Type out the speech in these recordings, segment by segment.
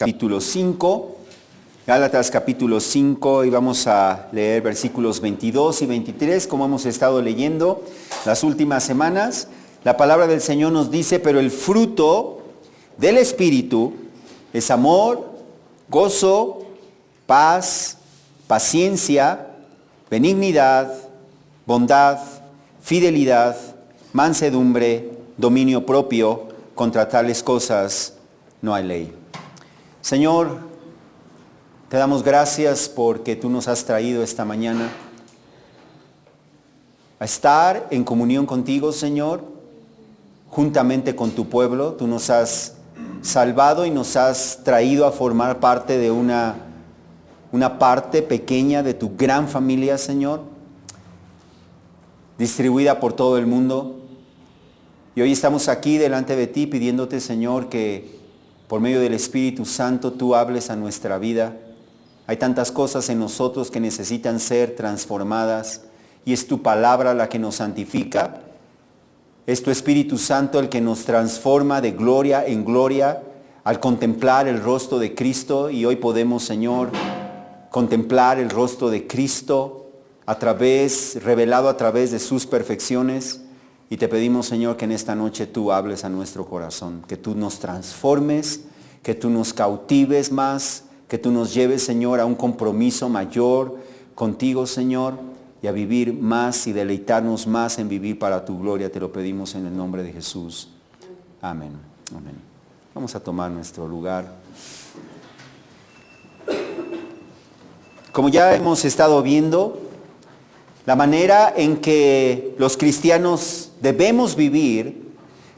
Capítulo 5, Gálatas capítulo 5, y vamos a leer versículos 22 y 23, como hemos estado leyendo las últimas semanas. La palabra del Señor nos dice: pero el fruto del Espíritu es amor, gozo, paz, paciencia, benignidad, bondad, fidelidad, mansedumbre, dominio propio. Contra tales cosas no hay ley. Señor, te damos gracias porque tú nos has traído esta mañana a estar en comunión contigo, Señor, juntamente con tu pueblo. Tú nos has salvado y nos has traído a formar parte de una parte pequeña de tu gran familia, Señor, distribuida por todo el mundo. Y hoy estamos aquí delante de ti pidiéndote, Señor, que por medio del Espíritu Santo tú hables a nuestra vida. Hay tantas cosas en nosotros que necesitan ser transformadas y es tu palabra la que nos santifica. Es tu Espíritu Santo el que nos transforma de gloria en gloria al contemplar el rostro de Cristo, y hoy podemos, Señor, contemplar el rostro de Cristo revelado a través de sus perfecciones. Y te pedimos, Señor, que en esta noche tú hables a nuestro corazón, que tú nos transformes, que tú nos cautives más, que tú nos lleves, Señor, a un compromiso mayor contigo, Señor, y a vivir más y deleitarnos más en vivir para tu gloria. Te lo pedimos en el nombre de Jesús. Amén. Amén. Vamos a tomar nuestro lugar. Como ya hemos estado viendo, la manera en que los cristianos debemos vivir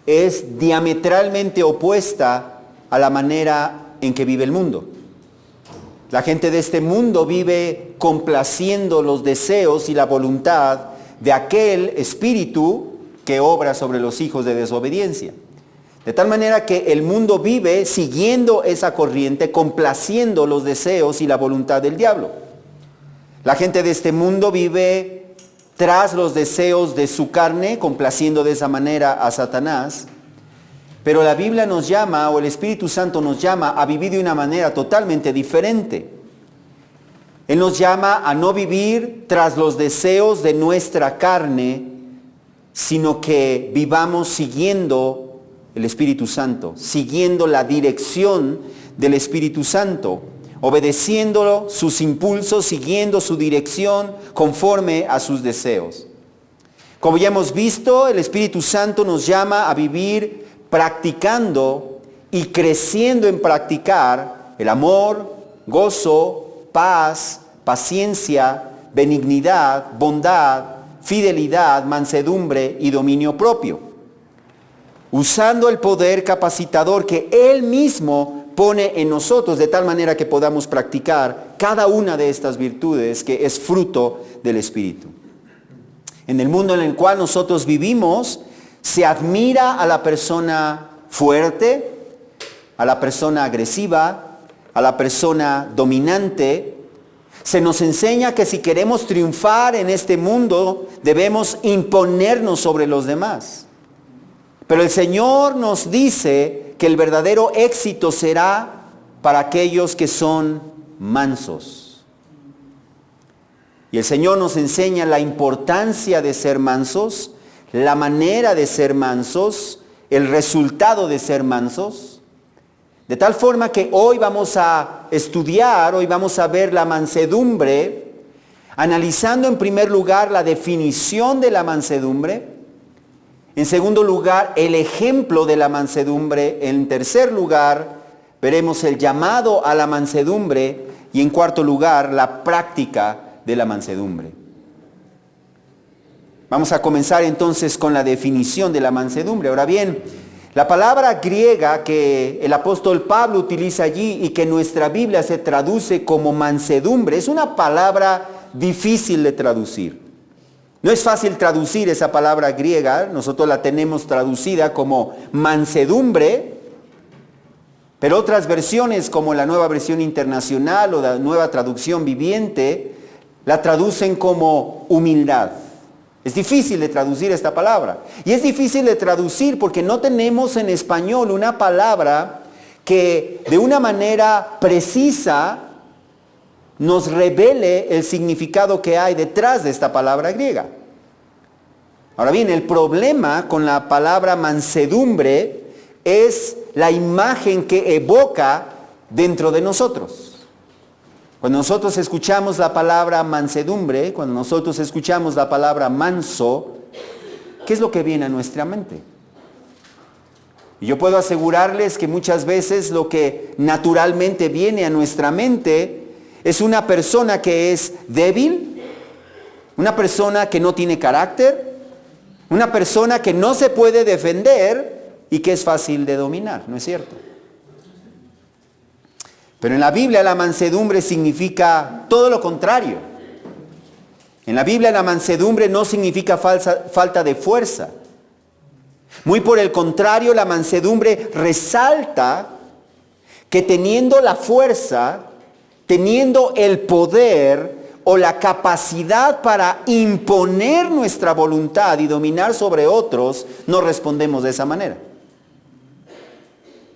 es diametralmente opuesta a la manera en que vive el mundo. La gente de este mundo vive complaciendo los deseos y la voluntad de aquel espíritu que obra sobre los hijos de desobediencia. De tal manera que el mundo vive siguiendo esa corriente, complaciendo los deseos y la voluntad del diablo. La gente de este mundo vive tras los deseos de su carne, complaciendo de esa manera a Satanás. Pero la Biblia nos llama, o el Espíritu Santo nos llama, a vivir de una manera totalmente diferente. Él nos llama a no vivir tras los deseos de nuestra carne, sino que vivamos siguiendo el Espíritu Santo, siguiendo la dirección del Espíritu Santo, obedeciendo sus impulsos, siguiendo su dirección conforme a sus deseos. Como ya hemos visto, el Espíritu Santo nos llama a vivir practicando y creciendo en practicar el amor, gozo, paz, paciencia, benignidad, bondad, fidelidad, mansedumbre y dominio propio, usando el poder capacitador que Él mismo pone en nosotros, de tal manera que podamos practicar cada una de estas virtudes que es fruto del Espíritu. En el mundo en el cual nosotros vivimos, se admira a la persona fuerte, a la persona agresiva, a la persona dominante. Se nos enseña que si queremos triunfar en este mundo, debemos imponernos sobre los demás. Pero el Señor nos dice que el verdadero éxito será para aquellos que son mansos. Y el Señor nos enseña la importancia de ser mansos, la manera de ser mansos, el resultado de ser mansos. De tal forma que hoy vamos a estudiar, hoy vamos a ver la mansedumbre, analizando en primer lugar la definición de la mansedumbre. En segundo lugar, el ejemplo de la mansedumbre. En tercer lugar, veremos el llamado a la mansedumbre. Y en cuarto lugar, la práctica de la mansedumbre. Vamos a comenzar entonces con la definición de la mansedumbre. Ahora bien, la palabra griega que el apóstol Pablo utiliza allí y que en nuestra Biblia se traduce como mansedumbre, es una palabra difícil de traducir. No es fácil traducir esa palabra griega. Nosotros la tenemos traducida como mansedumbre, pero otras versiones como la Nueva Versión Internacional o la Nueva Traducción Viviente la traducen como humildad. Es difícil de traducir esta palabra. Y es difícil de traducir porque no tenemos en español una palabra que de una manera precisa nos revele el significado que hay detrás de esta palabra griega. Ahora bien, el problema con la palabra mansedumbre es la imagen que evoca dentro de nosotros. Cuando nosotros escuchamos la palabra mansedumbre, cuando nosotros escuchamos la palabra manso, ¿qué es lo que viene a nuestra mente? Y yo puedo asegurarles que muchas veces lo que naturalmente viene a nuestra mente es una persona que es débil, una persona que no tiene carácter, una persona que no se puede defender y que es fácil de dominar, ¿no es cierto? Pero en la Biblia la mansedumbre significa todo lo contrario. En la Biblia la mansedumbre no significa falta de fuerza. Muy por el contrario, la mansedumbre resalta que teniendo la fuerza, teniendo el poder o la capacidad para imponer nuestra voluntad y dominar sobre otros, no respondemos de esa manera.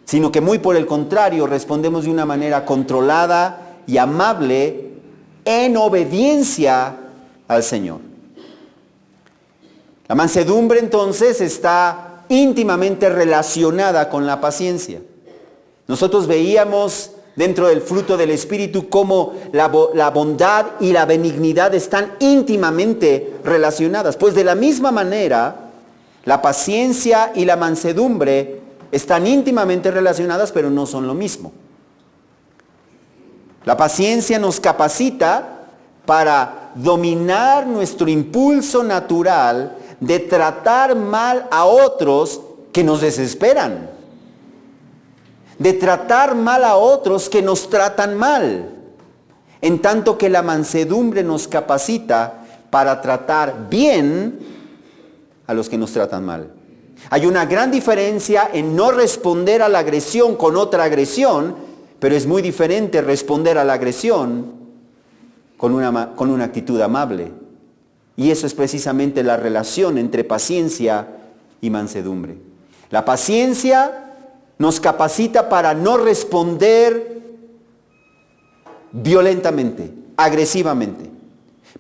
Sino que muy por el contrario, respondemos de una manera controlada y amable en obediencia al Señor. La mansedumbre entonces está íntimamente relacionada con la paciencia. Nosotros veíamos dentro del fruto del Espíritu cómo la bondad y la benignidad están íntimamente relacionadas. Pues de la misma manera, la paciencia y la mansedumbre están íntimamente relacionadas, pero no son lo mismo. La paciencia nos capacita para dominar nuestro impulso natural de tratar mal a otros que nos desesperan, de tratar mal a otros que nos tratan mal, en tanto que la mansedumbre nos capacita para tratar bien a los que nos tratan mal. Hay una gran diferencia en no responder a la agresión con otra agresión, pero es muy diferente responder a la agresión con una actitud amable. Y eso es precisamente la relación entre paciencia y mansedumbre. La paciencia nos capacita para no responder violentamente, agresivamente.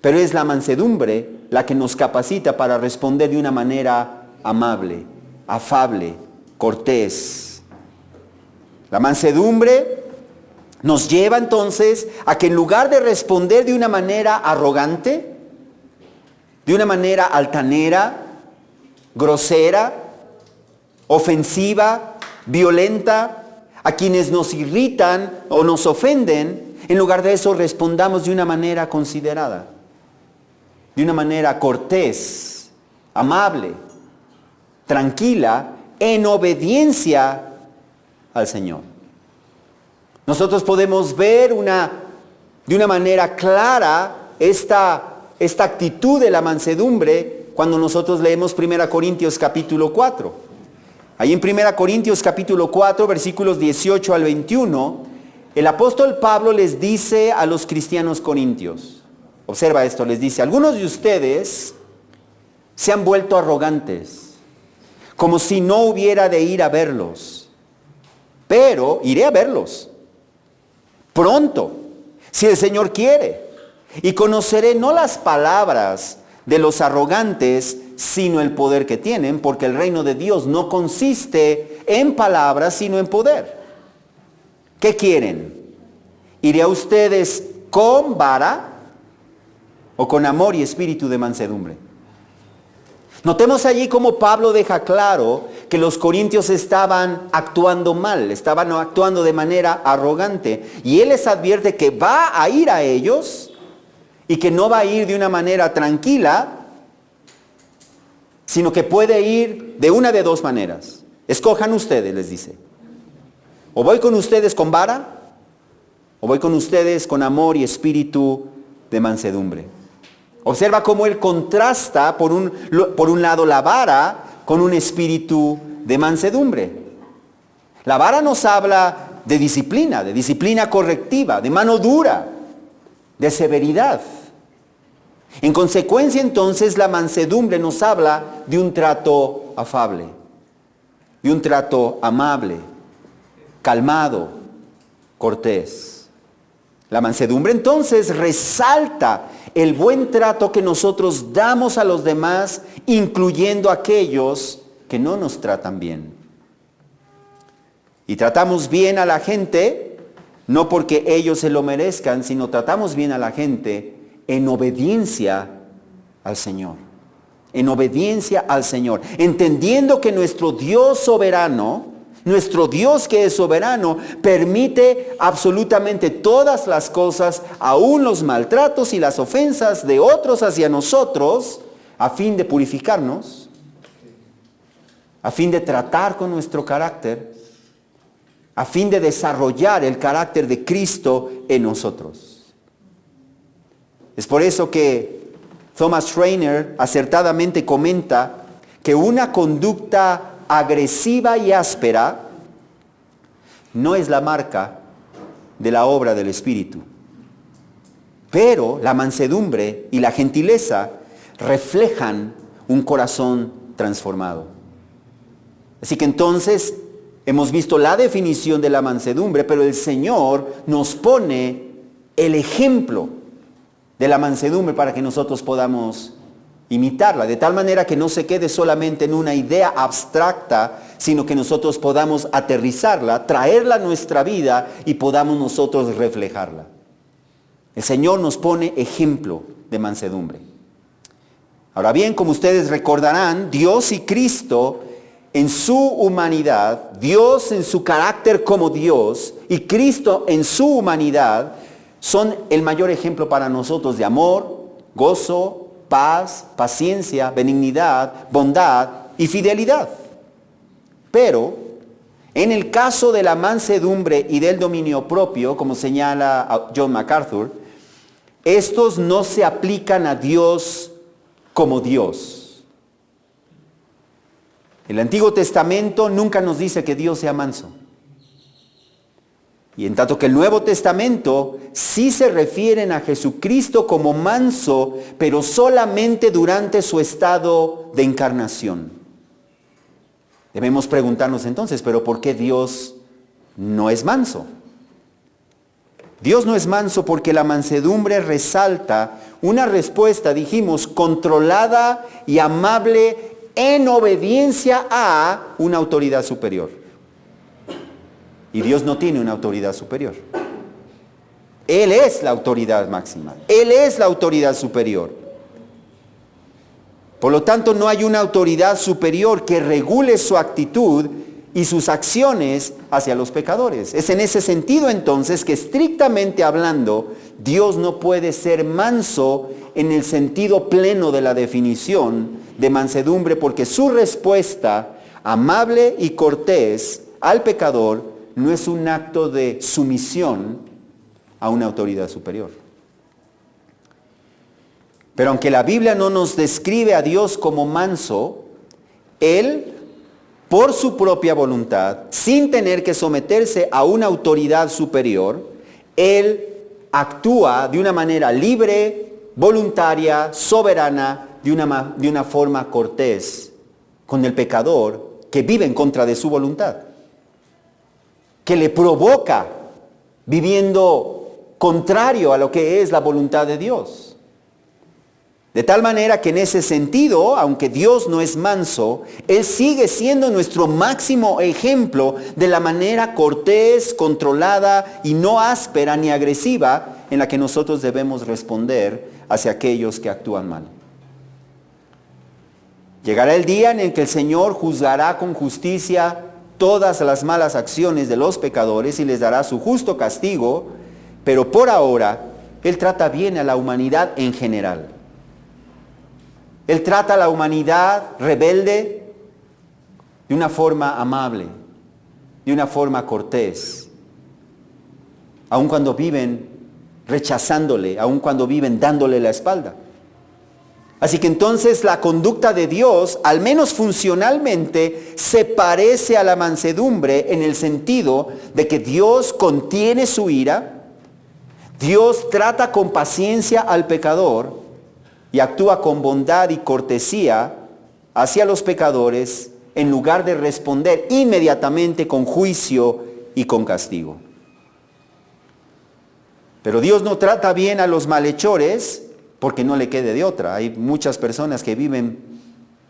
Pero es la mansedumbre la que nos capacita para responder de una manera amable, afable, cortés. La mansedumbre nos lleva entonces a que en lugar de responder de una manera arrogante, de una manera altanera, grosera, ofensiva, violenta, a quienes nos irritan o nos ofenden, en lugar de eso respondamos de una manera considerada, de una manera cortés, amable, tranquila, en obediencia al Señor. Nosotros podemos ver de una manera clara esta actitud de la mansedumbre cuando nosotros leemos 1 Corintios capítulo 4. Ahí en 1 Corintios capítulo 4, versículos 18 al 21, el apóstol Pablo les dice a los cristianos corintios, observa esto, les dice: algunos de ustedes se han vuelto arrogantes, como si no hubiera de ir a verlos, pero iré a verlos pronto, si el Señor quiere, y conoceré no las palabras de los arrogantes, sino el poder que tienen, porque el reino de Dios no consiste en palabras, sino en poder. ¿Qué quieren? ¿Iré a ustedes con vara o con amor y espíritu de mansedumbre? Notemos allí cómo Pablo deja claro que los corintios estaban actuando mal, estaban actuando de manera arrogante. Y él les advierte que va a ir a ellos y que no va a ir de una manera tranquila, sino que puede ir de una de dos maneras. Escojan ustedes, les dice. O voy con ustedes con vara, o voy con ustedes con amor y espíritu de mansedumbre. Observa cómo él contrasta por un lado la vara con un espíritu de mansedumbre. La vara nos habla de disciplina correctiva, de mano dura, de severidad. En consecuencia, entonces, la mansedumbre nos habla de un trato afable, de un trato amable, calmado, cortés. La mansedumbre entonces resalta el buen trato que nosotros damos a los demás, incluyendo a aquellos que no nos tratan bien. Y tratamos bien a la gente, no porque ellos se lo merezcan, sino tratamos bien a la gente en obediencia al Señor. En obediencia al Señor. Entendiendo que nuestro Dios soberano, nuestro Dios que es soberano, permite absolutamente todas las cosas, aún los maltratos y las ofensas de otros hacia nosotros, a fin de purificarnos, a fin de tratar con nuestro carácter, a fin de desarrollar el carácter de Cristo en nosotros. Es por eso que Thomas Schreiner acertadamente comenta que una conducta agresiva y áspera no es la marca de la obra del Espíritu. Pero la mansedumbre y la gentileza reflejan un corazón transformado. Así que entonces hemos visto la definición de la mansedumbre, pero el Señor nos pone el ejemplo de la mansedumbre para que nosotros podamos imitarla, de tal manera que no se quede solamente en una idea abstracta, sino que nosotros podamos aterrizarla, traerla a nuestra vida y podamos nosotros reflejarla. El Señor nos pone ejemplo de mansedumbre. Ahora bien, como ustedes recordarán, Dios y Cristo en su humanidad, Dios en su carácter como Dios y Cristo en su humanidad son el mayor ejemplo para nosotros de amor, gozo, paz, paciencia, benignidad, bondad y fidelidad. Pero en el caso de la mansedumbre y del dominio propio, como señala John MacArthur, estos no se aplican a Dios como Dios. El Antiguo Testamento nunca nos dice que Dios sea manso. Y en tanto que el Nuevo Testamento sí se refieren a Jesucristo como manso, pero solamente durante su estado de encarnación. Debemos preguntarnos entonces, ¿pero por qué Dios no es manso? Dios no es manso porque la mansedumbre resalta una respuesta, dijimos, controlada y amable en obediencia a una autoridad superior. Y Dios no tiene una autoridad superior. Él es la autoridad máxima. Él es la autoridad superior. Por lo tanto, no hay una autoridad superior que regule su actitud y sus acciones hacia los pecadores. Es en ese sentido entonces que estrictamente hablando, Dios no puede ser manso en el sentido pleno de la definición de mansedumbre, porque su respuesta amable y cortés al pecador no es un acto de sumisión a una autoridad superior. Pero aunque la Biblia no nos describe a Dios como manso, Él, por su propia voluntad, sin tener que someterse a una autoridad superior, Él actúa de una manera libre, voluntaria, soberana, de una forma cortés con el pecador que vive en contra de su voluntad, que le provoca viviendo contrario a lo que es la voluntad de Dios. De tal manera que en ese sentido, aunque Dios no es manso, Él sigue siendo nuestro máximo ejemplo de la manera cortés, controlada y no áspera ni agresiva en la que nosotros debemos responder hacia aquellos que actúan mal. Llegará el día en el que el Señor juzgará con justicia todas las malas acciones de los pecadores y les dará su justo castigo, pero por ahora Él trata bien a la humanidad en general. Él trata a la humanidad rebelde de una forma amable, de una forma cortés, aun cuando viven rechazándole, aun cuando viven dándole la espalda. Así que entonces la conducta de Dios, al menos funcionalmente, se parece a la mansedumbre en el sentido de que Dios contiene su ira, Dios trata con paciencia al pecador y actúa con bondad y cortesía hacia los pecadores en lugar de responder inmediatamente con juicio y con castigo. Pero Dios no trata bien a los malhechores porque no le quede de otra. Hay muchas personas que viven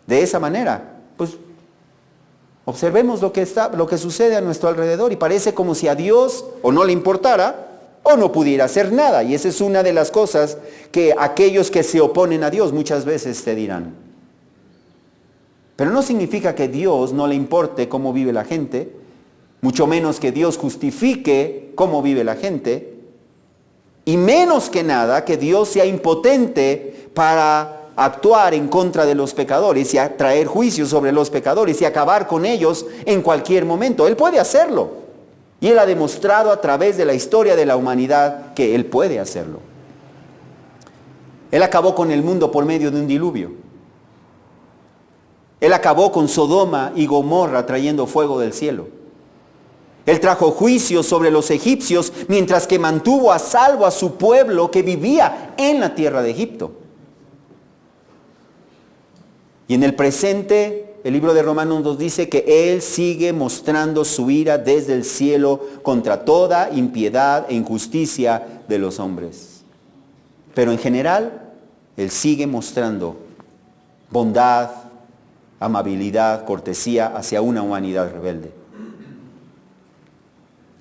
de esa manera. Pues observemos lo que sucede a nuestro alrededor y parece como si a Dios o no le importara o no pudiera hacer nada. Y esa es una de las cosas que aquellos que se oponen a Dios muchas veces te dirán. Pero no significa que a Dios no le importe cómo vive la gente, mucho menos que Dios justifique cómo vive la gente, y menos que nada que Dios sea impotente para actuar en contra de los pecadores y a traer juicio sobre los pecadores y acabar con ellos en cualquier momento. Él puede hacerlo. Y Él ha demostrado a través de la historia de la humanidad que Él puede hacerlo. Él acabó con el mundo por medio de un diluvio. Él acabó con Sodoma y Gomorra trayendo fuego del cielo. Él trajo juicio sobre los egipcios mientras que mantuvo a salvo a su pueblo que vivía en la tierra de Egipto. Y en el presente, el libro de Romanos nos dice que Él sigue mostrando su ira desde el cielo contra toda impiedad e injusticia de los hombres. Pero en general, Él sigue mostrando bondad, amabilidad, cortesía hacia una humanidad rebelde.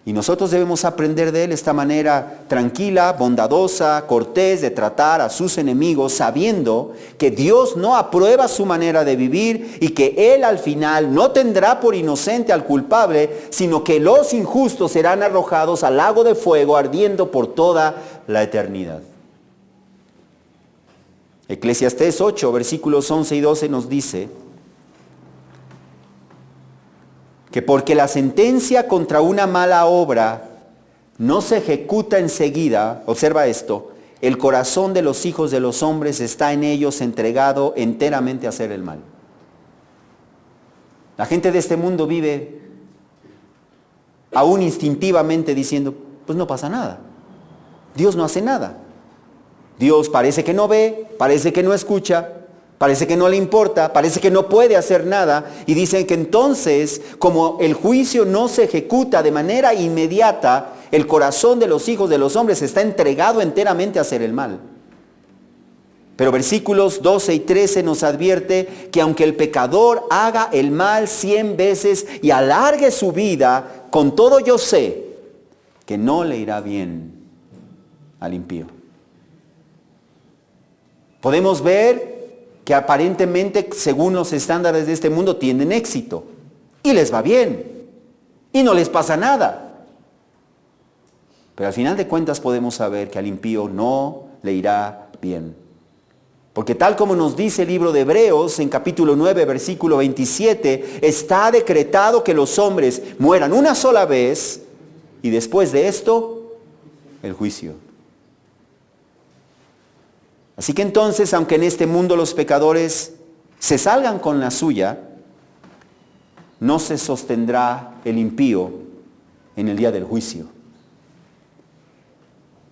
Y nosotros debemos aprender de Él esta manera tranquila, bondadosa, cortés de tratar a sus enemigos, sabiendo que Dios no aprueba su manera de vivir y que Él al final no tendrá por inocente al culpable, sino que los injustos serán arrojados al lago de fuego ardiendo por toda la eternidad. Eclesiastés 8, versículos 11 y 12 nos dice que porque la sentencia contra una mala obra no se ejecuta enseguida, observa esto, el corazón de los hijos de los hombres está en ellos entregado enteramente a hacer el mal. La gente de este mundo vive aún instintivamente diciendo, pues no pasa nada. Dios no hace nada. Dios parece que no ve, parece que no escucha, parece que no le importa, parece que no puede hacer nada. Y dicen que entonces, como el juicio no se ejecuta de manera inmediata, el corazón de los hijos de los hombres está entregado enteramente a hacer el mal. Pero versículos 12 y 13 nos advierte que aunque el pecador haga el mal 100 veces y alargue su vida, con todo yo sé que no le irá bien al impío. Podemos ver que aparentemente, según los estándares de este mundo, tienen éxito. Y les va bien. Y no les pasa nada. Pero al final de cuentas podemos saber que al impío no le irá bien. Porque tal como nos dice el libro de Hebreos, en capítulo 9, versículo 27, está decretado que los hombres mueran una sola vez y después de esto, el juicio. Así que entonces, aunque en este mundo los pecadores se salgan con la suya, no se sostendrá el impío en el día del juicio.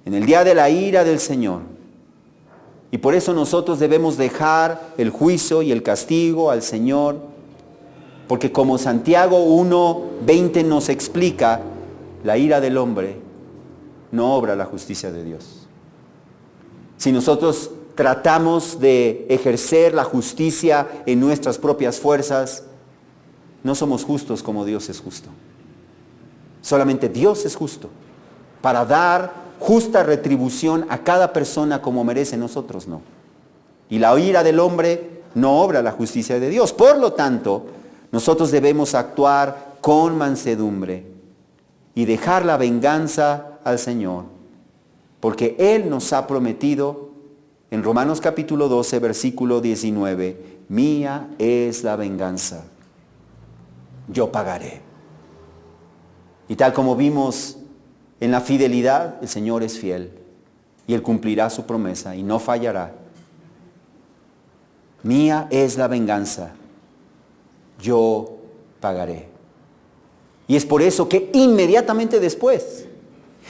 En el día de la ira del Señor. Y por eso nosotros debemos dejar el juicio y el castigo al Señor, porque como Santiago 1:20 nos explica, la ira del hombre no obra la justicia de Dios. Si nosotros tratamos de ejercer la justicia en nuestras propias fuerzas, no somos justos como Dios es justo. Solamente Dios es justo para dar justa retribución a cada persona como merece, nosotros no. Y la ira del hombre no obra la justicia de Dios. Por lo tanto, nosotros debemos actuar con mansedumbre y dejar la venganza al Señor. Porque Él nos ha prometido en Romanos capítulo 12, versículo 19, mía es la venganza, yo pagaré. Y tal como vimos en la fidelidad, el Señor es fiel y Él cumplirá su promesa y no fallará. Mía es la venganza, yo pagaré. Y es por eso que inmediatamente después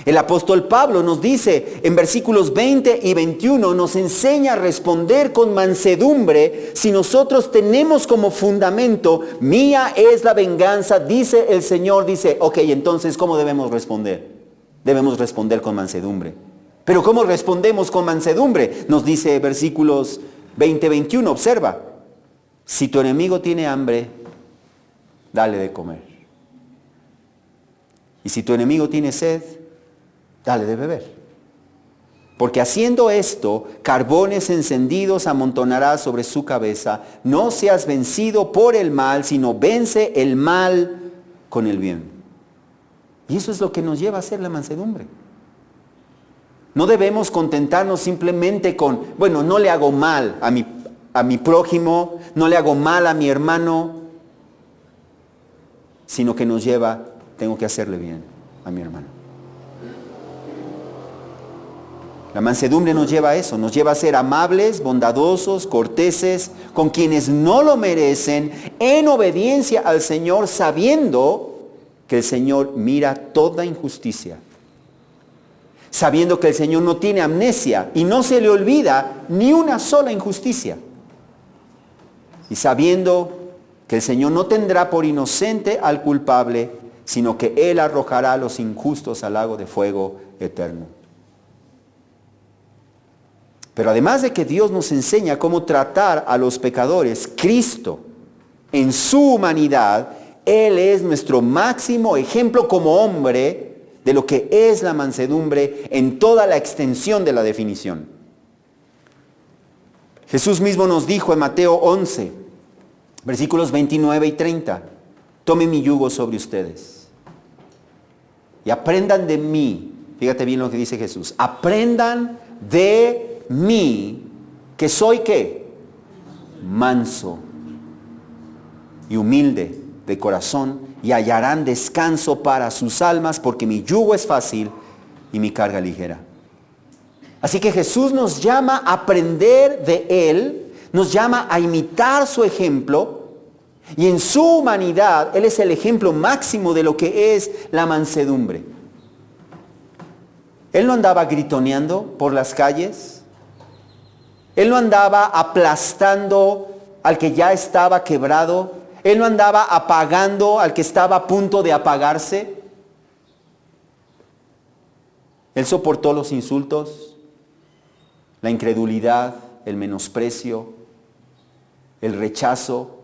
El apóstol Pablo nos dice en versículos 20 y 21, nos enseña a responder con mansedumbre si nosotros tenemos como fundamento, mía es la venganza, dice el Señor, dice, ok, entonces ¿cómo debemos responder? Debemos responder con mansedumbre. Pero ¿cómo respondemos con mansedumbre? Nos dice versículos 20 y 21, observa, si tu enemigo tiene hambre, dale de comer. Y si tu enemigo tiene sed, dale de beber. Porque haciendo esto, carbones encendidos amontonarás sobre su cabeza. No seas vencido por el mal, sino vence el mal con el bien. Y eso es lo que nos lleva a hacer la mansedumbre. No debemos contentarnos simplemente con, bueno, no le hago mal a mi prójimo, no le hago mal a mi hermano, sino que nos lleva, tengo que hacerle bien a mi hermano. La mansedumbre nos lleva a eso, nos lleva a ser amables, bondadosos, corteses, con quienes no lo merecen, en obediencia al Señor, sabiendo que el Señor mira toda injusticia. Sabiendo que el Señor no tiene amnesia y no se le olvida ni una sola injusticia. Y sabiendo que el Señor no tendrá por inocente al culpable, sino que Él arrojará a los injustos al lago de fuego eterno. Pero además de que Dios nos enseña cómo tratar a los pecadores, Cristo, en su humanidad, Él es nuestro máximo ejemplo como hombre de lo que es la mansedumbre en toda la extensión de la definición. Jesús mismo nos dijo en Mateo 11, versículos 29 y 30, tomen mi yugo sobre ustedes y aprendan de mí. Fíjate bien lo que dice Jesús. Aprendan de mí, que soy ¿qué? Manso y humilde de corazón, y hallarán descanso para sus almas, porque mi yugo es fácil y mi carga ligera. Así que Jesús nos llama a aprender de Él, nos llama a imitar su ejemplo, y en su humanidad Él es el ejemplo máximo de lo que es la mansedumbre. Él no andaba gritoneando por las calles, Él no andaba aplastando al que ya estaba quebrado, Él no andaba apagando al que estaba a punto de apagarse. Él soportó los insultos, la incredulidad, el menosprecio, el rechazo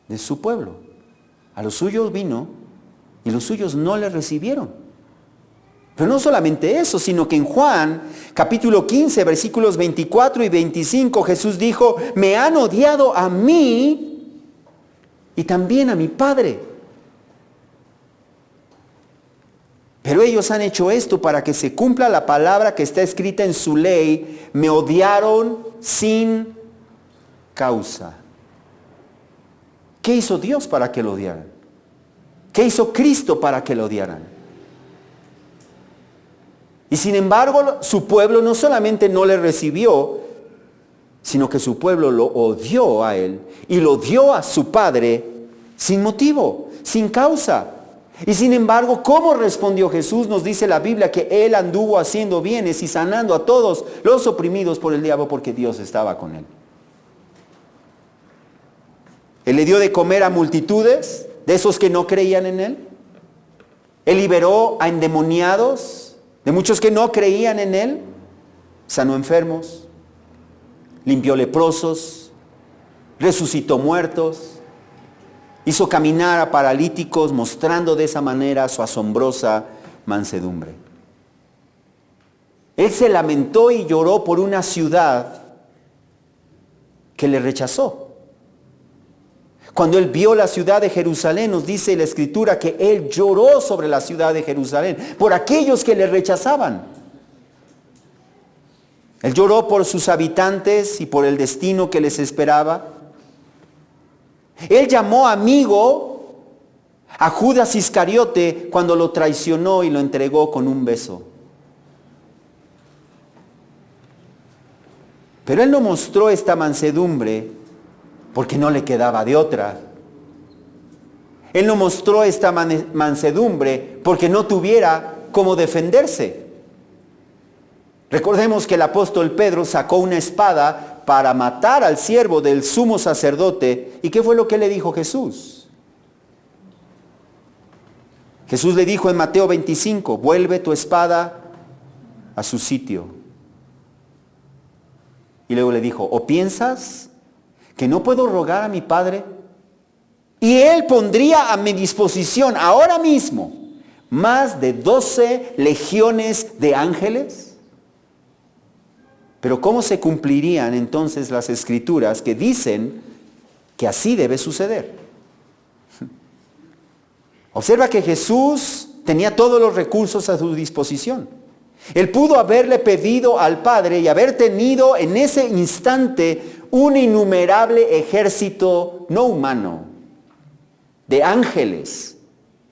de su pueblo. A los suyos vino y los suyos no le recibieron. Pero no solamente eso, sino que en Juan capítulo 15, versículos 24 y 25, Jesús dijo, me han odiado a mí y también a mi Padre. Pero ellos han hecho esto para que se cumpla la palabra que está escrita en su ley, me odiaron sin causa. ¿Qué hizo Dios para que lo odiaran? ¿Qué hizo Cristo para que lo odiaran? Y sin embargo, su pueblo no solamente no le recibió, sino que su pueblo lo odió a Él y lo dio a su Padre sin motivo, sin causa. Y sin embargo, ¿cómo respondió Jesús? Nos dice la Biblia que Él anduvo haciendo bienes y sanando a todos los oprimidos por el diablo, porque Dios estaba con Él. Él le dio de comer a multitudes de esos que no creían en Él. Él liberó a endemoniados, de muchos que no creían en Él. Sanó enfermos, limpió leprosos, resucitó muertos, hizo caminar a paralíticos, mostrando de esa manera su asombrosa mansedumbre. Él se lamentó y lloró por una ciudad que le rechazó. Cuando Él vio la ciudad de Jerusalén, nos dice la Escritura que Él lloró sobre la ciudad de Jerusalén, por aquellos que le rechazaban. Él lloró por sus habitantes y por el destino que les esperaba. Él llamó amigo a Judas Iscariote cuando lo traicionó y lo entregó con un beso. Pero Él no mostró esta mansedumbre porque no le quedaba de otra. Él no mostró esta mansedumbre porque no tuviera cómo defenderse. Recordemos que el apóstol Pedro sacó una espada para matar al siervo del sumo sacerdote. ¿Y qué fue lo que le dijo Jesús? Jesús le dijo en Mateo 25, vuelve tu espada a su sitio. Y luego le dijo, ¿o piensas que no puedo rogar a mi Padre? Y Él pondría a mi disposición ahora mismo más de 12 legiones de ángeles. Pero ¿cómo se cumplirían entonces las escrituras que dicen que así debe suceder? Observa que Jesús tenía todos los recursos a su disposición. Él pudo haberle pedido al Padre y haber tenido en ese instante un innumerable ejército no humano de ángeles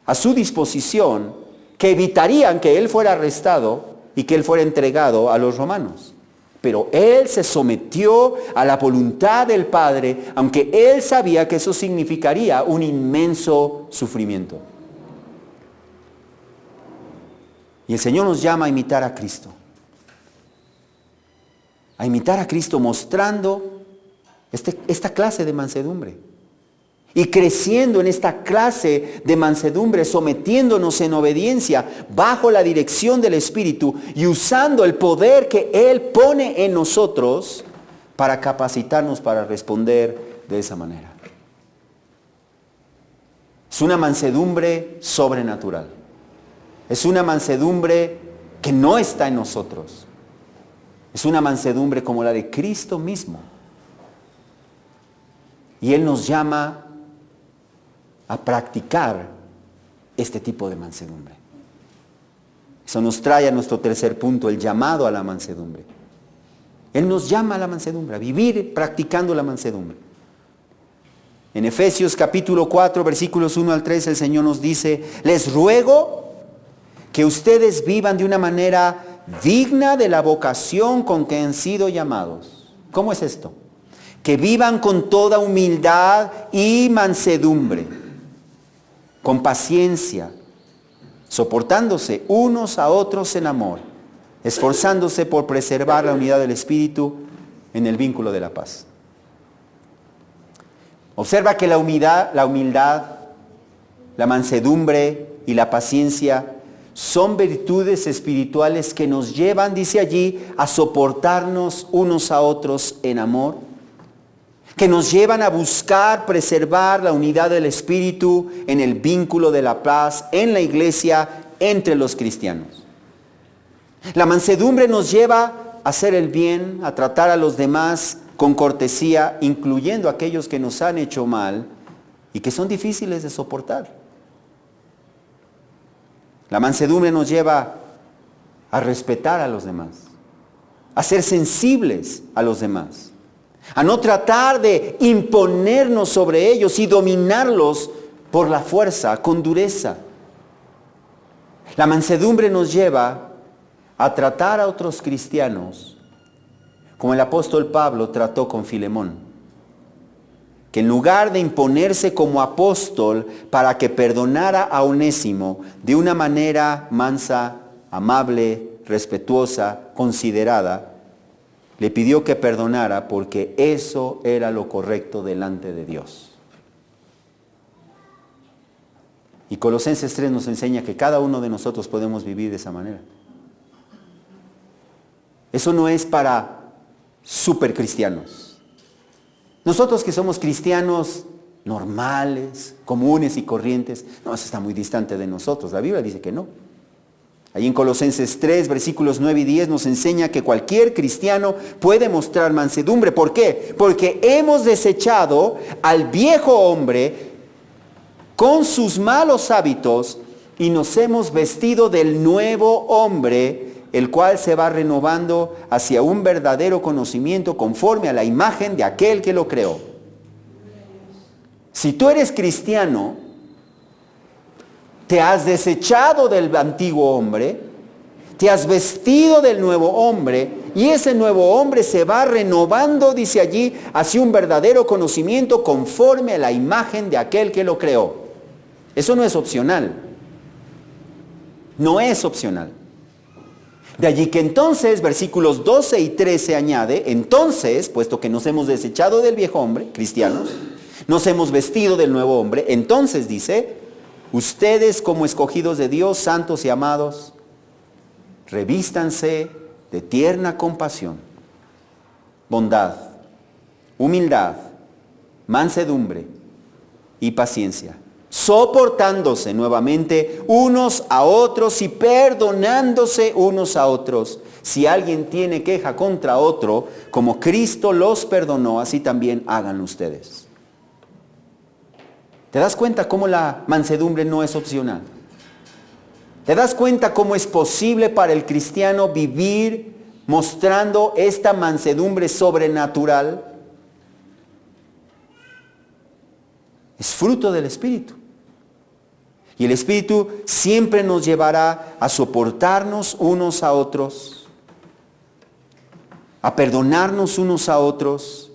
a su disposición que evitarían que Él fuera arrestado y que Él fuera entregado a los romanos. Pero Él se sometió a la voluntad del Padre, aunque Él sabía que eso significaría un inmenso sufrimiento. Y el Señor nos llama a imitar a Cristo. A imitar a Cristo mostrando esta clase de mansedumbre. Y creciendo en esta clase de mansedumbre, sometiéndonos en obediencia bajo la dirección del Espíritu y usando el poder que Él pone en nosotros para capacitarnos para responder de esa manera. Es una mansedumbre sobrenatural. Es una mansedumbre que no está en nosotros. Es una mansedumbre como la de Cristo mismo. Y Él nos llama a practicar este tipo de mansedumbre. Eso nos trae a nuestro tercer punto, el llamado a la mansedumbre. Él nos llama a la mansedumbre, a vivir practicando la mansedumbre. En Efesios capítulo 4, versículos 1 al 3, el Señor nos dice, les ruego que ustedes vivan de una manera digna de la vocación con que han sido llamados. ¿Cómo es esto? Que vivan con toda humildad y mansedumbre, con paciencia, soportándose unos a otros en amor, esforzándose por preservar la unidad del Espíritu en el vínculo de la paz. Observa que la humildad, la mansedumbre y la paciencia son virtudes espirituales que nos llevan, dice allí, a soportarnos unos a otros en amor, que nos llevan a buscar preservar la unidad del Espíritu en el vínculo de la paz, en la iglesia, entre los cristianos. La mansedumbre nos lleva a hacer el bien, a tratar a los demás con cortesía, incluyendo a aquellos que nos han hecho mal y que son difíciles de soportar. La mansedumbre nos lleva a respetar a los demás, a ser sensibles a los demás, a no tratar de imponernos sobre ellos y dominarlos por la fuerza, con dureza. La mansedumbre nos lleva a tratar a otros cristianos como el apóstol Pablo trató con Filemón, que en lugar de imponerse como apóstol para que perdonara a Onésimo de una manera mansa, amable, respetuosa, considerada, le pidió que perdonara porque eso era lo correcto delante de Dios. Y Colosenses 3 nos enseña que cada uno de nosotros podemos vivir de esa manera. Eso no es para supercristianos. Nosotros que somos cristianos normales, comunes y corrientes, no, eso está muy distante de nosotros. La Biblia dice que no. Ahí en Colosenses 3, versículos 9 y 10 nos enseña que cualquier cristiano puede mostrar mansedumbre. ¿Por qué? Porque hemos desechado al viejo hombre con sus malos hábitos y nos hemos vestido del nuevo hombre, el cual se va renovando hacia un verdadero conocimiento conforme a la imagen de aquel que lo creó. Si tú eres cristiano, te has desechado del antiguo hombre, te has vestido del nuevo hombre, y ese nuevo hombre se va renovando, dice allí, hacia un verdadero conocimiento conforme a la imagen de aquel que lo creó. Eso no es opcional. No es opcional. De allí que entonces, versículos 12 y 13 añade, entonces, puesto que nos hemos desechado del viejo hombre, cristianos, nos hemos vestido del nuevo hombre, entonces dice, ustedes como escogidos de Dios, santos y amados, revístanse de tierna compasión, bondad, humildad, mansedumbre y paciencia, soportándose nuevamente unos a otros y perdonándose unos a otros. Si alguien tiene queja contra otro, como Cristo los perdonó, así también háganlo ustedes. ¿Te das cuenta cómo la mansedumbre no es opcional? ¿Te das cuenta cómo es posible para el cristiano vivir mostrando esta mansedumbre sobrenatural? Es fruto del Espíritu. Y el Espíritu siempre nos llevará a soportarnos unos a otros, a perdonarnos unos a otros,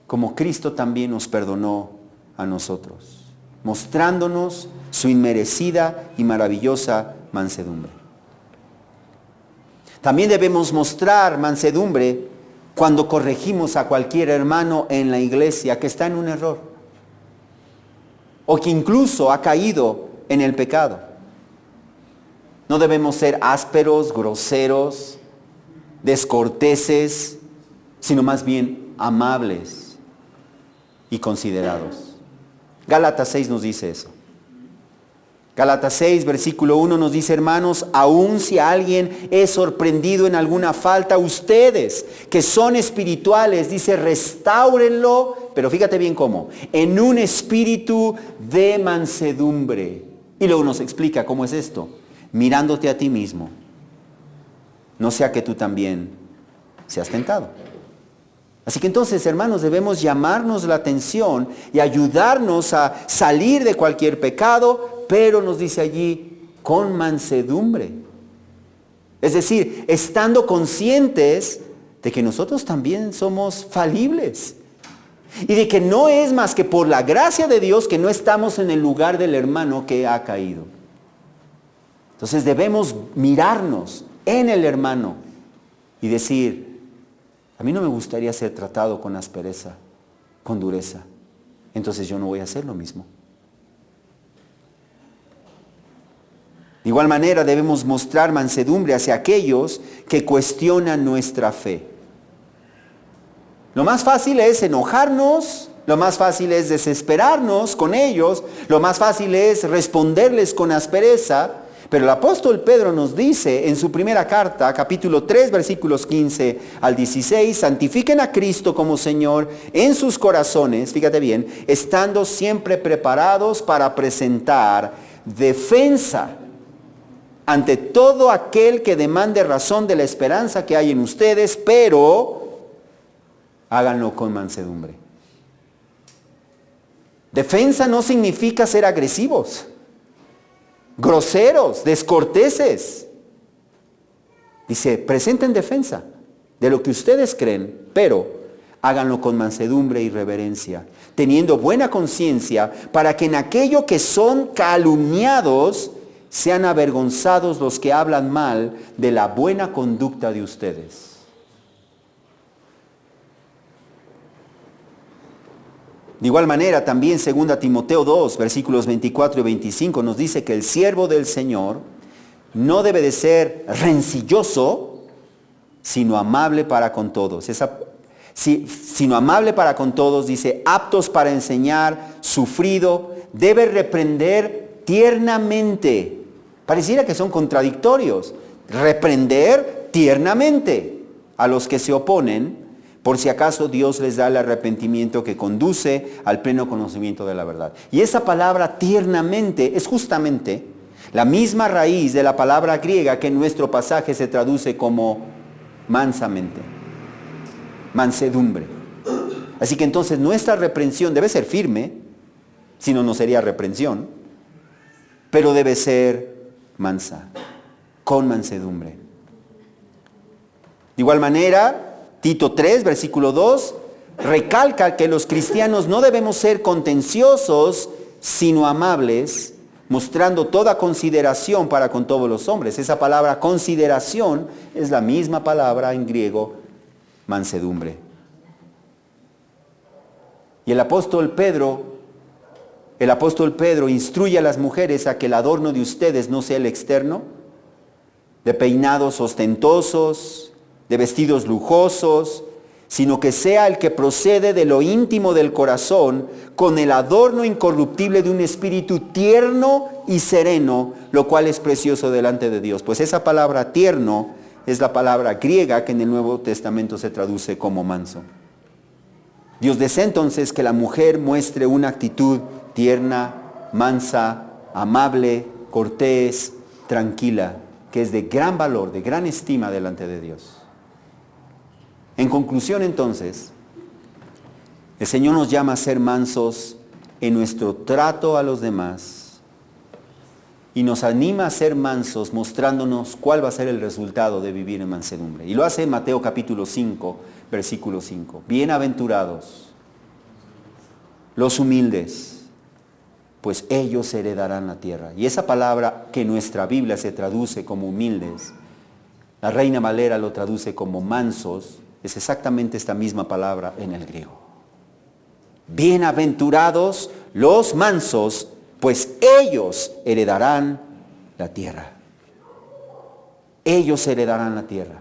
como Cristo también nos perdonó a nosotros, mostrándonos su inmerecida y maravillosa mansedumbre. También debemos mostrar mansedumbre cuando corregimos a cualquier hermano en la iglesia que está en un error, o que incluso ha caído en el pecado. No debemos ser ásperos, groseros, descorteses, sino más bien amables y considerados. Gálatas 6 nos dice eso. Gálatas 6, versículo 1 nos dice, hermanos, aun si alguien es sorprendido en alguna falta, ustedes que son espirituales, dice, restáurenlo, pero fíjate bien cómo, en un espíritu de mansedumbre. Y luego nos explica cómo es esto, mirándote a ti mismo, no sea que tú también seas tentado. Así que entonces, hermanos, debemos llamarnos la atención y ayudarnos a salir de cualquier pecado, pero nos dice allí, con mansedumbre. Es decir, estando conscientes de que nosotros también somos falibles. Y de que no es más que por la gracia de Dios que no estamos en el lugar del hermano que ha caído. Entonces debemos mirarnos en el hermano y decir, a mí no me gustaría ser tratado con aspereza, con dureza. Entonces yo no voy a hacer lo mismo. De igual manera debemos mostrar mansedumbre hacia aquellos que cuestionan nuestra fe. Lo más fácil es enojarnos, lo más fácil es desesperarnos con ellos, lo más fácil es responderles con aspereza, pero el apóstol Pedro nos dice en su primera carta, capítulo 3, versículos 15 al 16, santifiquen a Cristo como Señor en sus corazones, fíjate bien, estando siempre preparados para presentar defensa ante todo aquel que demande razón de la esperanza que hay en ustedes, pero háganlo con mansedumbre. Defensa no significa ser agresivos, groseros, descorteses. Dice, presenten defensa de lo que ustedes creen, pero háganlo con mansedumbre y reverencia, teniendo buena conciencia, para que en aquello que son calumniados sean avergonzados los que hablan mal de la buena conducta de ustedes. De igual manera, también 2 Timoteo 2, versículos 24 y 25, nos dice que el siervo del Señor no debe de ser rencilloso, sino amable para con todos. Sino amable para con todos, dice, aptos para enseñar, sufrido, debe reprender tiernamente. Pareciera que son contradictorios. Reprender tiernamente a los que se oponen, por si acaso Dios les da el arrepentimiento que conduce al pleno conocimiento de la verdad. Y esa palabra tiernamente es justamente la misma raíz de la palabra griega que en nuestro pasaje se traduce como mansamente, mansedumbre. Así que entonces nuestra reprensión debe ser firme, si no, no sería reprensión, pero debe ser mansa, con mansedumbre. De igual manera, Tito 3, versículo 2, recalca que los cristianos no debemos ser contenciosos, sino amables, mostrando toda consideración para con todos los hombres. Esa palabra consideración es la misma palabra en griego, mansedumbre. Y el apóstol Pedro instruye a las mujeres a que el adorno de ustedes no sea el externo, de peinados ostentosos, de vestidos lujosos, sino que sea el que procede de lo íntimo del corazón, con el adorno incorruptible de un espíritu tierno y sereno, lo cual es precioso delante de Dios. Pues esa palabra tierno es la palabra griega que en el Nuevo Testamento se traduce como manso. Dios desea entonces que la mujer muestre una actitud tierna, mansa, amable, cortés, tranquila, que es de gran valor, de gran estima delante de Dios. En conclusión entonces, el Señor nos llama a ser mansos en nuestro trato a los demás y nos anima a ser mansos mostrándonos cuál va a ser el resultado de vivir en mansedumbre. Y lo hace en Mateo capítulo 5, versículo 5. Bienaventurados los humildes, pues ellos heredarán la tierra. Y esa palabra que en nuestra Biblia se traduce como humildes, la Reina Valera lo traduce como mansos, es exactamente esta misma palabra en el griego. Bienaventurados los mansos, pues ellos heredarán la tierra. Ellos heredarán la tierra.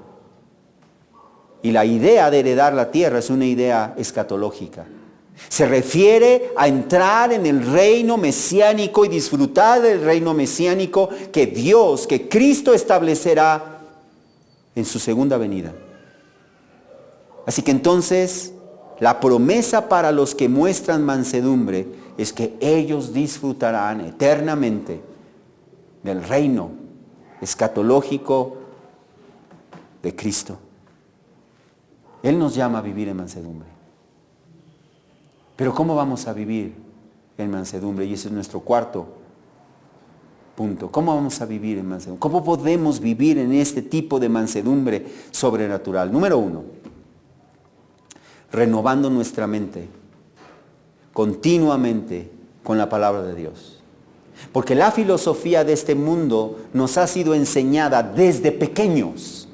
Y la idea de heredar la tierra es una idea escatológica. Se refiere a entrar en el reino mesiánico y disfrutar del reino mesiánico que Dios, que Cristo establecerá en su segunda venida. Así que entonces, la promesa para los que muestran mansedumbre es que ellos disfrutarán eternamente del reino escatológico de Cristo. Él nos llama a vivir en mansedumbre. Pero ¿cómo vamos a vivir en mansedumbre? Y ese es nuestro cuarto punto. ¿Cómo vamos a vivir en mansedumbre? ¿Cómo podemos vivir en este tipo de mansedumbre sobrenatural? Número 1, renovando nuestra mente continuamente con la palabra de Dios. Porque la filosofía de este mundo nos ha sido enseñada desde pequeños.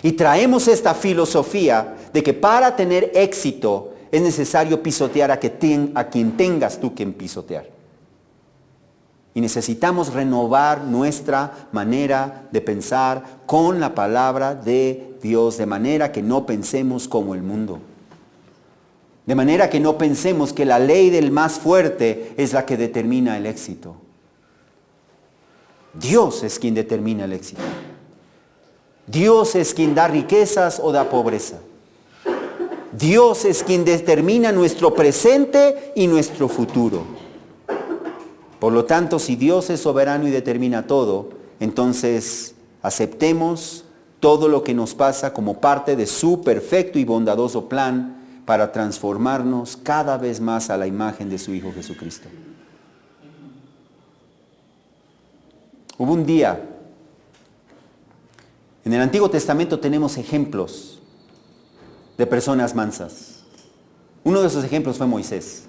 Y traemos esta filosofía de que para tener éxito es necesario pisotear a quien tengas tú que pisotear. Y necesitamos renovar nuestra manera de pensar con la palabra de Dios, de manera que no pensemos como el mundo. De manera que no pensemos que la ley del más fuerte es la que determina el éxito. Dios es quien determina el éxito. Dios es quien da riquezas o da pobreza. Dios es quien determina nuestro presente y nuestro futuro. Por lo tanto, si Dios es soberano y determina todo, entonces aceptemos todo lo que nos pasa como parte de su perfecto y bondadoso plan para transformarnos cada vez más a la imagen de su Hijo Jesucristo. Hubo un día, en el Antiguo Testamento tenemos ejemplos de personas mansas. Uno de esos ejemplos fue Moisés.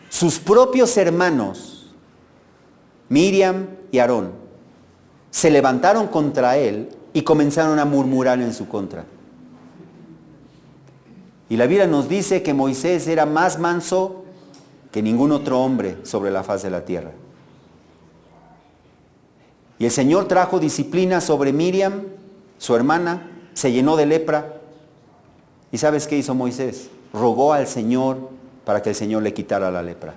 Sus propios hermanos, Miriam y Aarón, se levantaron contra él y comenzaron a murmurar en su contra. Y la Biblia nos dice que Moisés era más manso que ningún otro hombre sobre la faz de la tierra. Y el Señor trajo disciplina sobre Miriam, su hermana, se llenó de lepra. ¿Y sabes qué hizo Moisés? Rogó al Señor para que el Señor le quitara la lepra.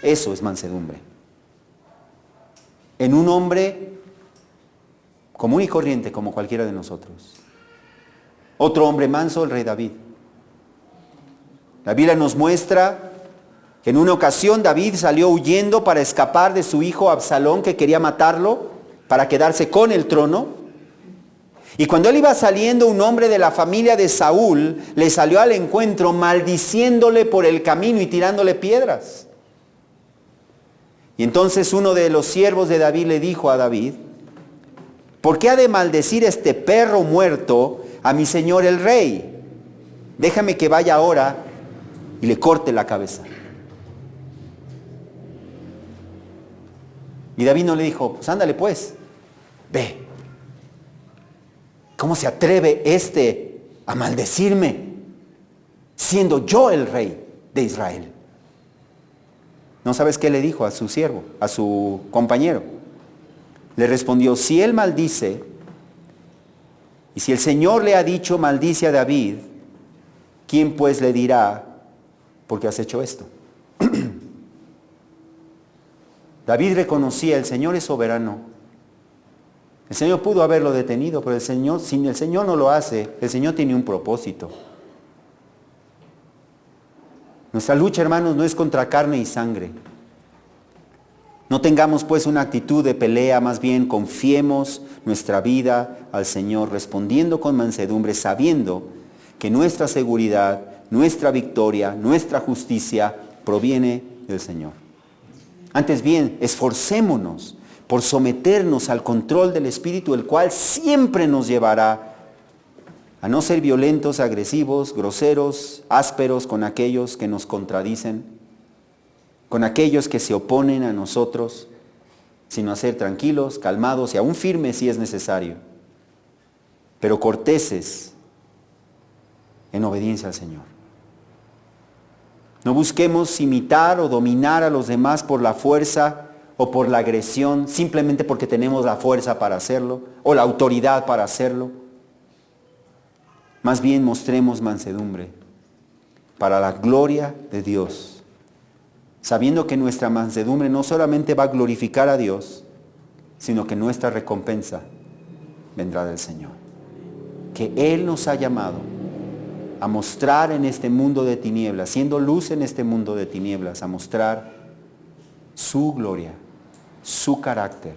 Eso es mansedumbre. En un hombre común y corriente como cualquiera de nosotros. Otro hombre manso, el rey David. La Biblia nos muestra que en una ocasión David salió huyendo para escapar de su hijo Absalón, que quería matarlo para quedarse con el trono. Y cuando él iba saliendo, un hombre de la familia de Saúl le salió al encuentro maldiciéndole por el camino y tirándole piedras. Y entonces uno de los siervos de David le dijo a David: ¿por qué ha de maldecir este perro muerto a mi señor el rey? Déjame que vaya ahora y le corte la cabeza. Y David no le dijo, pues ándale pues, ve. ¿Cómo se atreve a maldecirme, siendo yo el rey de Israel? ¿No sabes qué le dijo a su siervo, a su compañero? Le respondió, si él maldice, y si el Señor le ha dicho maldice a David, ¿quién pues le dirá por qué has hecho esto? David reconocía, el Señor es soberano. El Señor pudo haberlo detenido, pero si el Señor no lo hace, el Señor tiene un propósito. Nuestra lucha, hermanos, no es contra carne y sangre. No tengamos pues una actitud de pelea, más bien confiemos nuestra vida al Señor, respondiendo con mansedumbre, sabiendo que nuestra seguridad, nuestra victoria, nuestra justicia proviene del Señor. Antes bien, esforcémonos por someternos al control del Espíritu, el cual siempre nos llevará a no ser violentos, agresivos, groseros, ásperos con aquellos que nos contradicen, con aquellos que se oponen a nosotros, sino a ser tranquilos, calmados y aún firmes si es necesario, pero corteses en obediencia al Señor. No busquemos imitar o dominar a los demás por la fuerza o por la agresión, simplemente porque tenemos la fuerza para hacerlo o la autoridad para hacerlo. Más bien mostremos mansedumbre para la gloria de Dios, sabiendo que nuestra mansedumbre no solamente va a glorificar a Dios, sino que nuestra recompensa vendrá del Señor. Que Él nos ha llamado a mostrar en este mundo de tinieblas, siendo luz en este mundo de tinieblas, a mostrar su gloria, su carácter,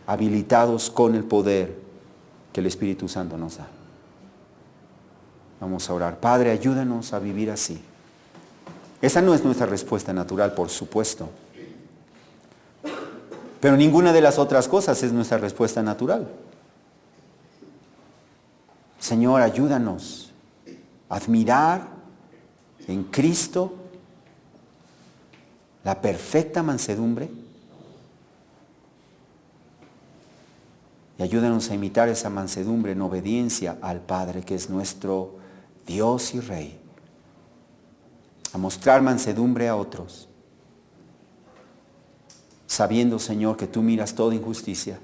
habilitados con el poder que el Espíritu Santo nos da. Vamos a orar. Padre, ayúdanos a vivir así. Esa no es nuestra respuesta natural, por supuesto. Pero ninguna de las otras cosas es nuestra respuesta natural. Señor, ayúdanos a admirar en Cristo la perfecta mansedumbre y ayúdanos a imitar esa mansedumbre en obediencia al Padre, que es nuestro Dios y Rey. A mostrar mansedumbre a otros, sabiendo, Señor, que tú miras toda injusticia,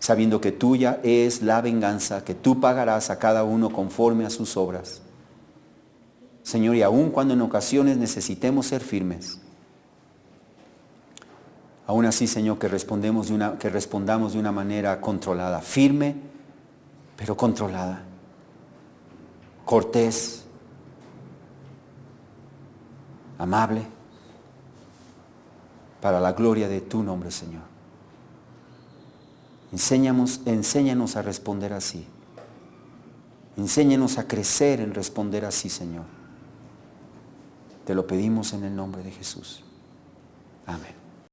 sabiendo que tuya es la venganza, que tú pagarás a cada uno conforme a sus obras. Señor, y aun cuando en ocasiones necesitemos ser firmes, aún así, Señor, que respondamos de una manera controlada, firme, pero controlada, cortés, amable, para la gloria de tu nombre, Señor. Enséñanos a responder así. Enséñanos a crecer en responder así, Señor. Te lo pedimos en el nombre de Jesús. Amén.